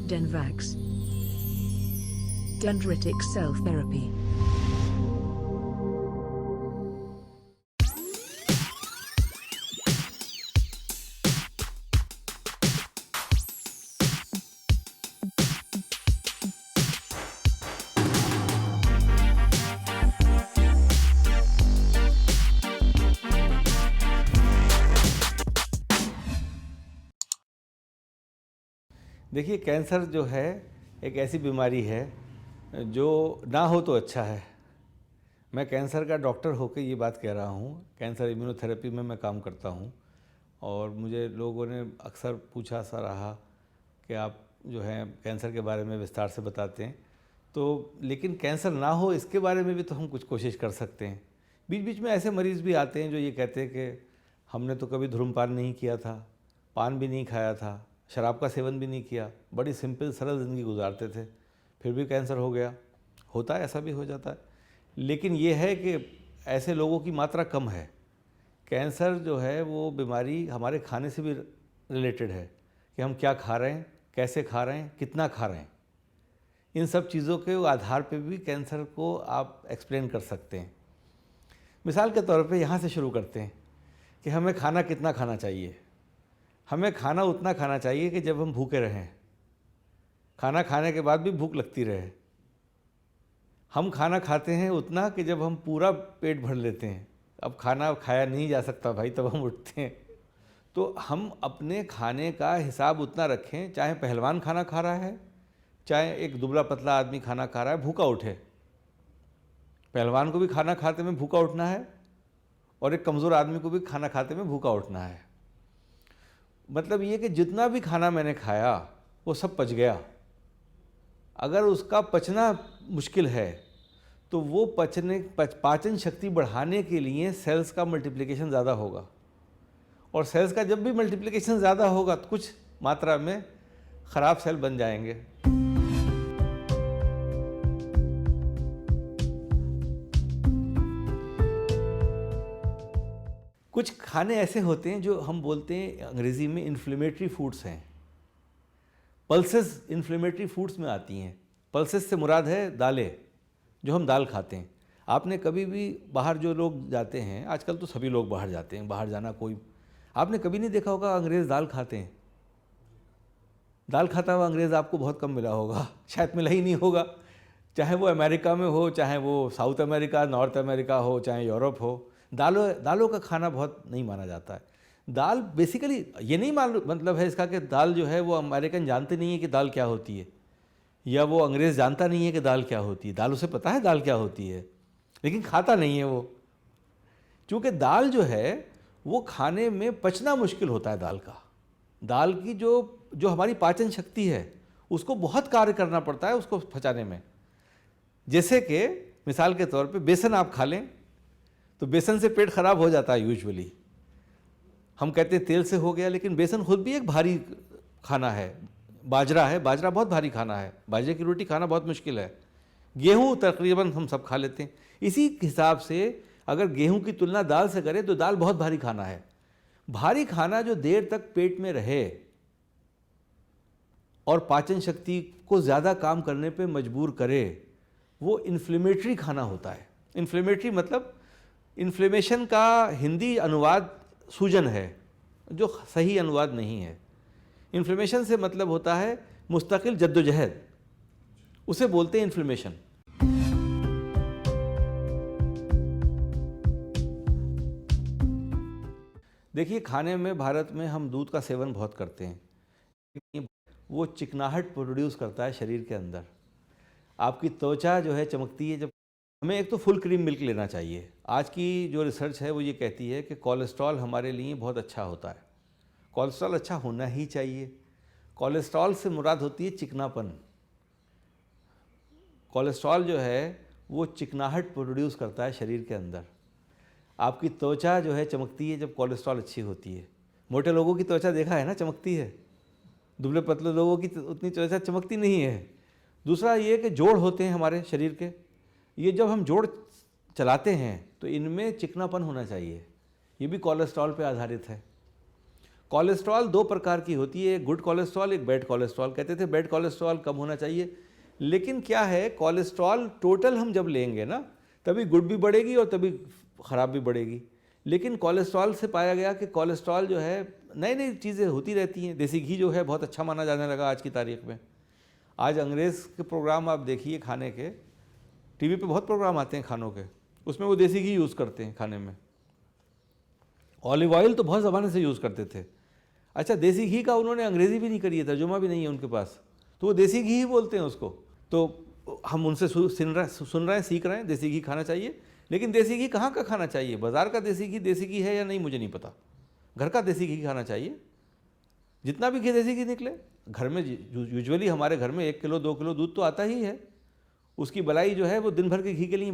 Denvax. Dendritic cell therapy. देखिए, cancer जो है एक ऐसी बीमारी है जो ना हो तो अच्छा है। मैं कैंसर का डॉक्टर होकर ये बात कह रहा हूँ। कैंसर इम्यूनोथेरेपी में मैं काम करता हूँ और मुझे लोगों ने अक्सर पूछा सा रहा कि आप जो है कैंसर के बारे में विस्तार से बताते हैं, तो लेकिन कैंसर ना हो इसके बारे में भी तो हम कुछ कोशिश कर सकते हैं। बीच बीच में ऐसे मरीज़ भी आते हैं जो ये कहते हैं कि हमने तो कभी धूम्रपान नहीं किया था, पान भी नहीं खाया था, शराब का सेवन भी नहीं किया, बड़ी सिंपल सरल ज़िंदगी गुजारते थे, फिर भी कैंसर हो गया। होता है, ऐसा भी हो जाता है। लेकिन ये है कि ऐसे लोगों की मात्रा कम है। कैंसर जो है वो बीमारी हमारे खाने से भी रिलेटेड है कि हम क्या खा रहे हैं, कैसे खा रहे हैं, कितना खा रहे हैं। इन सब चीज़ों के आधार पे भी कैंसर को आप एक्सप्लेन कर सकते हैं। मिसाल के तौर पे यहाँ से शुरू करते हैं कि हमें खाना कितना खाना चाहिए। हमें खाना उतना खाना चाहिए कि जब हम भूखे रहें, खाना खाने के बाद भी भूख लगती रहे। हम खाना खाते हैं उतना कि जब हम पूरा पेट भर लेते हैं। अब खाना खाया नहीं जा सकता भाई, तब हम उठते हैं। तो हम अपने खाने का हिसाब उतना रखें, चाहे पहलवान खाना खा रहा है, चाहे एक दुबला पतला आदमी खाना खा रहा है, भूखा उठे। पहलवान को भी खाना खाते में भूखा उठना है और एक कमज़ोर आदमी को भी खाना खाते में भूखा उठना है। मतलब ये कि जितना भी खाना मैंने खाया वो सब पच गया। अगर उसका पचना मुश्किल है तो वो पाचन शक्ति बढ़ाने के लिए सेल्स का मल्टीप्लिकेशन ज़्यादा होगा, और सेल्स का जब भी मल्टीप्लिकेशन ज़्यादा होगा तो कुछ मात्रा में ख़राब सेल बन जाएंगे। कुछ खाने ऐसे होते हैं जो हम बोलते हैं अंग्रेज़ी में इन्फ्लेमेटरी फूड्स हैं। पल्सेस इन्फ्लेमेटरी फूड्स में आती हैं। पल्सेस से मुराद है दालें, जो हम दाल खाते हैं। आपने कभी भी बाहर जो लोग जाते हैं, आजकल तो सभी लोग बाहर जाते हैं, बाहर जाना कोई, आपने कभी नहीं देखा होगा अंग्रेज़ दाल खाते हैं। दाल खाता हुआ अंग्रेज़ आपको बहुत कम मिला होगा, शायद मिला ही नहीं होगा। चाहे वो अमेरिका में हो, चाहे वो साउथ अमेरिका, नॉर्थ अमेरिका हो, चाहे यूरोप हो, दालों का खाना बहुत नहीं माना जाता है। दाल बेसिकली ये नहीं मतलब है इसका कि दाल जो है वो अमेरिकन जानते नहीं है कि दाल क्या होती है, या वो अंग्रेज़ जानता नहीं है कि दाल क्या होती है। दाल उसे पता है दाल क्या होती है, लेकिन खाता नहीं है वो। चूँकि दाल जो है वो खाने में पचना मुश्किल होता है। दाल की जो हमारी पाचन शक्ति है उसको बहुत कार्य करना पड़ता है उसको पचाने में। जैसे कि मिसाल के तौर पे बेसन आप खा लें तो बेसन से पेट खराब हो जाता है यूजुअली। हम कहते हैं तेल से हो गया, लेकिन बेसन खुद भी एक भारी खाना है। बाजरा बहुत भारी खाना है, बाजरे की रोटी खाना बहुत मुश्किल है। गेहूँ तकरीबन हम सब खा लेते हैं। इसी हिसाब से अगर गेहूँ की तुलना दाल से करें तो दाल बहुत भारी खाना है। भारी खाना जो देर तक पेट में रहे और पाचन शक्ति को ज़्यादा काम करने पे मजबूर करे, वो इन्फ्लेमेटरी खाना होता है। इन्फ्लेमेटरी मतलब इन्फ्लेमेशन का हिंदी अनुवाद सूजन है, जो सही अनुवाद नहीं है। इन्फ्लेमेशन से मतलब होता है मुस्तकिल जद्दोजहद, उसे बोलते हैं इन्फ्लेमेशन। देखिए, खाने में भारत में हम दूध का सेवन बहुत करते हैं। वो चिकनाहट प्रोड्यूस करता है शरीर के अंदर। आपकी त्वचा जो है चमकती है। जब हमें एक तो फुल क्रीम मिल्क लेना चाहिए। आज की जो रिसर्च है वो ये कहती है कि कोलेस्ट्रॉल हमारे लिए बहुत अच्छा होता है। कोलेस्ट्रॉल अच्छा होना ही चाहिए। कोलेस्ट्रॉल से मुराद होती है चिकनापन। कोलेस्ट्रॉल जो है वो चिकनाहट प्रोड्यूस करता है शरीर के अंदर। आपकी त्वचा जो है चमकती है जब कोलेस्ट्रॉल अच्छी होती है। मोटे लोगों की त्वचा देखा है ना, चमकती है। दुबले पतले लोगों की उतनी त्वचा चमकती नहीं है। दूसरा ये कि जोड़ होते हैं हमारे शरीर के, ये जब हम जोड़ चलाते हैं तो इनमें चिकनापन होना चाहिए। ये भी कोलेस्ट्रॉल पे आधारित है। कोलेस्ट्रॉल दो प्रकार की होती है, एक गुड कोलेस्ट्रॉल, एक बैड कोलेस्ट्रॉल। कहते थे बैड कोलेस्ट्रॉल कम होना चाहिए, लेकिन क्या है, कोलेस्ट्रॉल टोटल हम जब लेंगे ना तभी गुड भी बढ़ेगी और तभी ख़राब भी बढ़ेगी। लेकिन कोलेस्ट्रॉल से पाया गया कि कोलेस्ट्रॉल जो है, नई नई चीज़ें होती रहती हैं। देसी घी जो है बहुत अच्छा माना जाने लगा आज की तारीख में। आज अंग्रेज़ के प्रोग्राम आप देखिए खाने के, टीवी पे बहुत प्रोग्राम आते हैं खानों के, उसमें वो देसी घी यूज़ करते हैं खाने में। ऑलिव ऑयल तो बहुत ज़माने से यूज़ करते थे। अच्छा, देसी घी का उन्होंने अंग्रेज़ी भी नहीं करी है, तर्जुमा भी नहीं है उनके पास, तो वो देसी घी ही बोलते हैं उसको। तो हम उनसे सुन रहे हैं, सीख रहे हैं, देसी घी खाना चाहिए। लेकिन देसी घी कहाँ का खाना चाहिए? बाज़ार का देसी घी है या नहीं मुझे नहीं पता। घर का देसी घी खाना चाहिए। जितना भी घी देसी घी निकले, घर में यूजुअली हमारे घर में 1 किलो 2 किलो दूध तो आता ही है। उसकी बलाई जो है वो दिन भर के घी के लिए